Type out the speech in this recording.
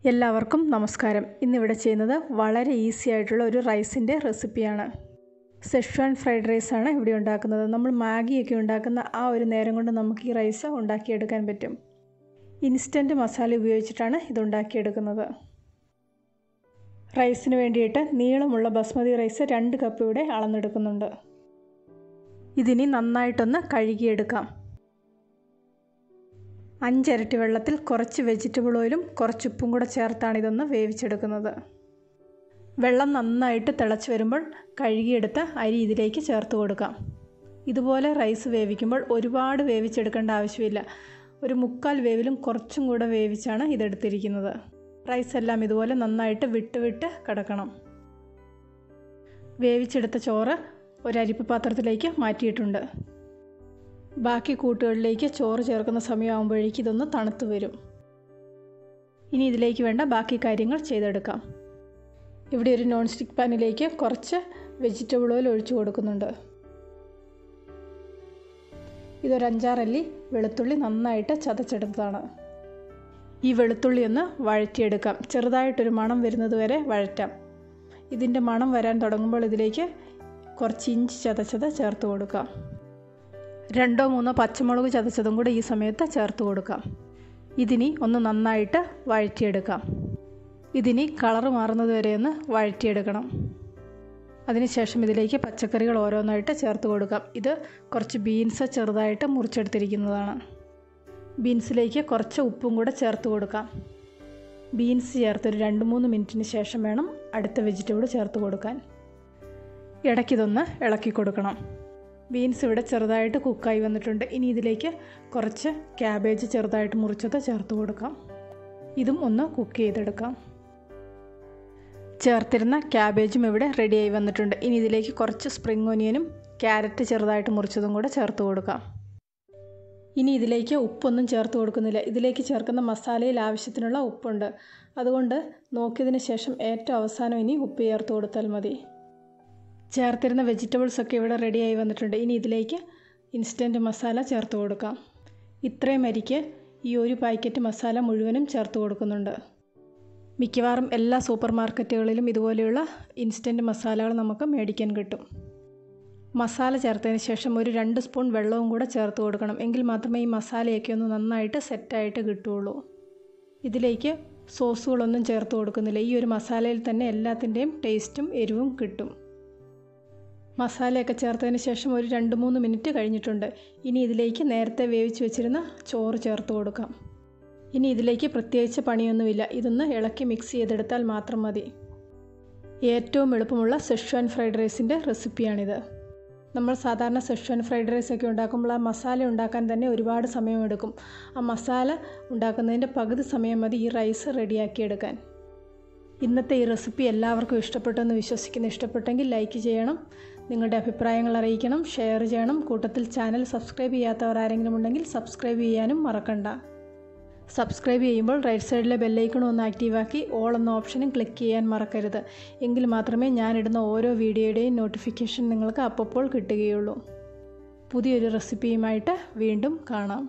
എല്ലാവർക്കും നമസ്കാരം. ഇന്നിവിടെ ചെയ്യുന്നത് വളരെ ഈസി ആയിട്ടുള്ള ഒരു റൈസിൻ്റെ റെസിപ്പിയാണ്. സെഷ്വാൻ ഫ്രൈഡ് റൈസാണ് ഇവിടെ ഉണ്ടാക്കുന്നത്. നമ്മൾ മാഗിയൊക്കെ ഉണ്ടാക്കുന്ന ആ ഒരു നേരം കൊണ്ട് നമുക്ക് ഈ റൈസ് ഉണ്ടാക്കിയെടുക്കാൻ പറ്റും. ഇൻസ്റ്റൻറ്റ് മസാല ഉപയോഗിച്ചിട്ടാണ് ഇത് ഉണ്ടാക്കിയെടുക്കുന്നത്. റൈസിന് വേണ്ടിയിട്ട് നീളമുള്ള ബസ്മതി റൈസ് 2 കപ്പ് ഇവിടെ അളന്നെടുക്കുന്നുണ്ട്. ഇതിനി നന്നായിട്ടൊന്ന് കഴുകിയെടുക്കാം. 5 ഇരട്ടി വെള്ളത്തിൽ കുറച്ച് വെജിറ്റബിൾ ഓയിലും കുറച്ച് ഉപ്പും കൂടെ ചേർത്താണ് ഇതൊന്ന് വേവിച്ചെടുക്കുന്നത്. വെള്ളം നന്നായിട്ട് തിളച്ച് വരുമ്പോൾ കഴുകിയെടുത്ത അരി ഇതിലേക്ക് ചേർത്ത് കൊടുക്കാം. ഇതുപോലെ റൈസ് വേവിക്കുമ്പോൾ ഒരുപാട് വേവിച്ചെടുക്കേണ്ട ആവശ്യമില്ല. ഒരു 1/4 വേവിലും കുറച്ചും കൂടെ വേവിച്ചാണ് ഇതെടുത്തിരിക്കുന്നത്. റൈസ് എല്ലാം ഇതുപോലെ നന്നായിട്ട് വിട്ട് കിടക്കണം. വേവിച്ചെടുത്ത ചോറ് ഒരു അരിപ്പ പാത്രത്തിലേക്ക് മാറ്റിയിട്ടുണ്ട്. ബാക്കി കൂട്ടുകളിലേക്ക് ചോറ് ചേർക്കുന്ന സമയമാകുമ്പോഴേക്കും ഇതൊന്ന് തണുത്ത് വരും. ഇനി ഇതിലേക്ക് വേണ്ട ബാക്കി കാര്യങ്ങൾ ചെയ്തെടുക്കാം. ഇവിടെ ഒരു നോൺ സ്റ്റിക്ക് പാനിലേക്ക് കുറച്ച് വെജിറ്റബിൾ ഓയിൽ ഒഴിച്ചു കൊടുക്കുന്നുണ്ട്. ഇതൊരു 5-6 അല്ലി വെളുത്തുള്ളി നന്നായിട്ട് ചതച്ചെടുത്തതാണ്. ഈ വെളുത്തുള്ളി ഒന്ന് വഴറ്റിയെടുക്കാം. ചെറുതായിട്ടൊരു മണം വരുന്നത് വരെ വഴറ്റാം. ഇതിൻ്റെ മണം വരാൻ തുടങ്ങുമ്പോൾ ഇതിലേക്ക് കുറച്ച് ഇഞ്ചി ചതച്ചത് ചേർത്ത് കൊടുക്കാം. 2-3 പച്ചമുളക് ചതച്ചതും കൂടെ ഈ സമയത്ത് ചേർത്ത് കൊടുക്കാം. ഇതിനി ഒന്ന് നന്നായിട്ട് വഴറ്റിയെടുക്കാം. ഇതിനി കളറ് മാറുന്നത് വരെ ഒന്ന് വഴറ്റിയെടുക്കണം. അതിനുശേഷം ഇതിലേക്ക് പച്ചക്കറികൾ ഓരോന്നായിട്ട് ചേർത്ത് കൊടുക്കാം. ഇത് കുറച്ച് ബീൻസ് ചെറുതായിട്ട് മുറിച്ചെടുത്തിരിക്കുന്നതാണ്. ബീൻസിലേക്ക് കുറച്ച് ഉപ്പും കൂടെ ചേർത്ത് കൊടുക്കാം. ബീൻസ് ചേർത്തൊരു 2-3 മിനിറ്റിന് ശേഷം വേണം അടുത്ത വെജിറ്റബിൾ ചേർത്ത് കൊടുക്കാൻ. ഇടയ്ക്കിതൊന്ന് ഇളക്കി കൊടുക്കണം. ബീൻസ് ഇവിടെ ചെറുതായിട്ട് കുക്കായി വന്നിട്ടുണ്ട്. ഇനി ഇതിലേക്ക് കുറച്ച് ക്യാബേജ് ചെറുതായിട്ട് മുറിച്ചത് ചേർത്ത് കൊടുക്കാം. ഇതും ഒന്ന് കുക്ക് ചെയ്തെടുക്കാം. ചേർത്തിരുന്ന ക്യാബേജും ഇവിടെ റെഡിയായി വന്നിട്ടുണ്ട്. ഇനി ഇതിലേക്ക് കുറച്ച് സ്പ്രിംഗ് ഒനിയനും ക്യാരറ്റ് ചെറുതായിട്ട് മുറിച്ചതും കൂടെ ചേർത്ത് കൊടുക്കാം. ഇനി ഇതിലേക്ക് ഉപ്പൊന്നും ചേർത്ത് കൊടുക്കുന്നില്ല. ഇതിലേക്ക് ചേർക്കുന്ന മസാലയിൽ ആവശ്യത്തിനുള്ള ഉപ്പുണ്ട്. അതുകൊണ്ട് നോക്കിയതിന് ശേഷം ഏറ്റവും അവസാനം ഇനി ഉപ്പ് ചേർത്ത് കൊടുത്താൽ മതി. ചേർത്തിരുന്ന വെജിറ്റബിൾസൊക്കെ ഇവിടെ റെഡിയായി വന്നിട്ടുണ്ട്. ഇനി ഇതിലേക്ക് ഇൻസ്റ്റൻറ്റ് മസാല ചേർത്ത് കൊടുക്കാം. ഇത്രയും അരിക്ക് ഈ ഒരു പാക്കറ്റ് മസാല മുഴുവനും ചേർത്ത് കൊടുക്കുന്നുണ്ട്. മിക്കവാറും എല്ലാ സൂപ്പർ മാർക്കറ്റുകളിലും ഇതുപോലെയുള്ള ഇൻസ്റ്റൻറ്റ് മസാലകൾ നമുക്ക് മേടിക്കാൻ കിട്ടും. മസാല ചേർത്തതിന് ശേഷം ഒരു 2 സ്പൂൺ വെള്ളവും കൂടെ ചേർത്ത് കൊടുക്കണം. എങ്കിൽ മാത്രമേ ഈ മസാലയൊക്കെ ഒന്ന് നന്നായിട്ട് സെറ്റായിട്ട് കിട്ടുകയുള്ളൂ. ഇതിലേക്ക് സോസുകളൊന്നും ചേർത്ത് കൊടുക്കുന്നില്ല. ഈ ഒരു മസാലയിൽ തന്നെ എല്ലാത്തിൻ്റെയും ടേസ്റ്റും എരിവും കിട്ടും. മസാലയൊക്കെ ചേർത്തതിന് ശേഷം ഒരു 2-3 മിനിറ്റ് കഴിഞ്ഞിട്ടുണ്ട്. ഇനി ഇതിലേക്ക് നേരത്തെ വേവിച്ച് വെച്ചിരുന്ന ചോറ് ചേർത്ത് കൊടുക്കാം. ഇനി ഇതിലേക്ക് പ്രത്യേകിച്ച് പണിയൊന്നുമില്ല. ഇതൊന്ന് ഇളക്കി മിക്സ് ചെയ്തെടുത്താൽ മാത്രം മതി. ഏറ്റവും എളുപ്പമുള്ള സെഷ്വാൻ ഫ്രൈഡ് റൈസിൻ്റെ റെസിപ്പിയാണിത്. നമ്മൾ സാധാരണ സെഷ്വാൻ ഫ്രൈഡ് റൈസൊക്കെ ഉണ്ടാക്കുമ്പോൾ ആ മസാല ഉണ്ടാക്കാൻ തന്നെ ഒരുപാട് സമയമെടുക്കും. ആ മസാല ഉണ്ടാക്കുന്നതിൻ്റെ പകുതി സമയം മതി ഈ റൈസ് റെഡിയാക്കിയെടുക്കാൻ. ഇന്നത്തെ ഈ റെസിപ്പി എല്ലാവർക്കും ഇഷ്ടപ്പെട്ടെന്ന് വിശ്വസിക്കുന്നു. ഇഷ്ടപ്പെട്ടെങ്കിൽ ലൈക്ക് ചെയ്യണം, നിങ്ങളുടെ അഭിപ്രായങ്ങൾ അറിയിക്കണം, ഷെയർ ചെയ്യണം. കൂട്ടത്തിൽ ചാനൽ സബ്സ്ക്രൈബ് ചെയ്യാത്തവർ ആരെങ്കിലും ഉണ്ടെങ്കിൽ സബ്സ്ക്രൈബ് ചെയ്യാനും മറക്കണ്ട. സബ്സ്ക്രൈബ് ചെയ്യുമ്പോൾ റൈറ്റ് സൈഡിലെ ബെല്ലൈക്കൺ ഒന്ന് ആക്റ്റീവാക്കി ഓൾ എന്ന ഓപ്ഷനും ക്ലിക്ക് ചെയ്യാൻ മറക്കരുത്. എങ്കിൽ മാത്രമേ ഞാനിടുന്ന ഓരോ വീഡിയോയുടെയും നോട്ടിഫിക്കേഷൻ നിങ്ങൾക്ക് അപ്പോൾ കിട്ടുകയുള്ളൂ. പുതിയൊരു റെസിപ്പിയുമായിട്ട് വീണ്ടും കാണാം.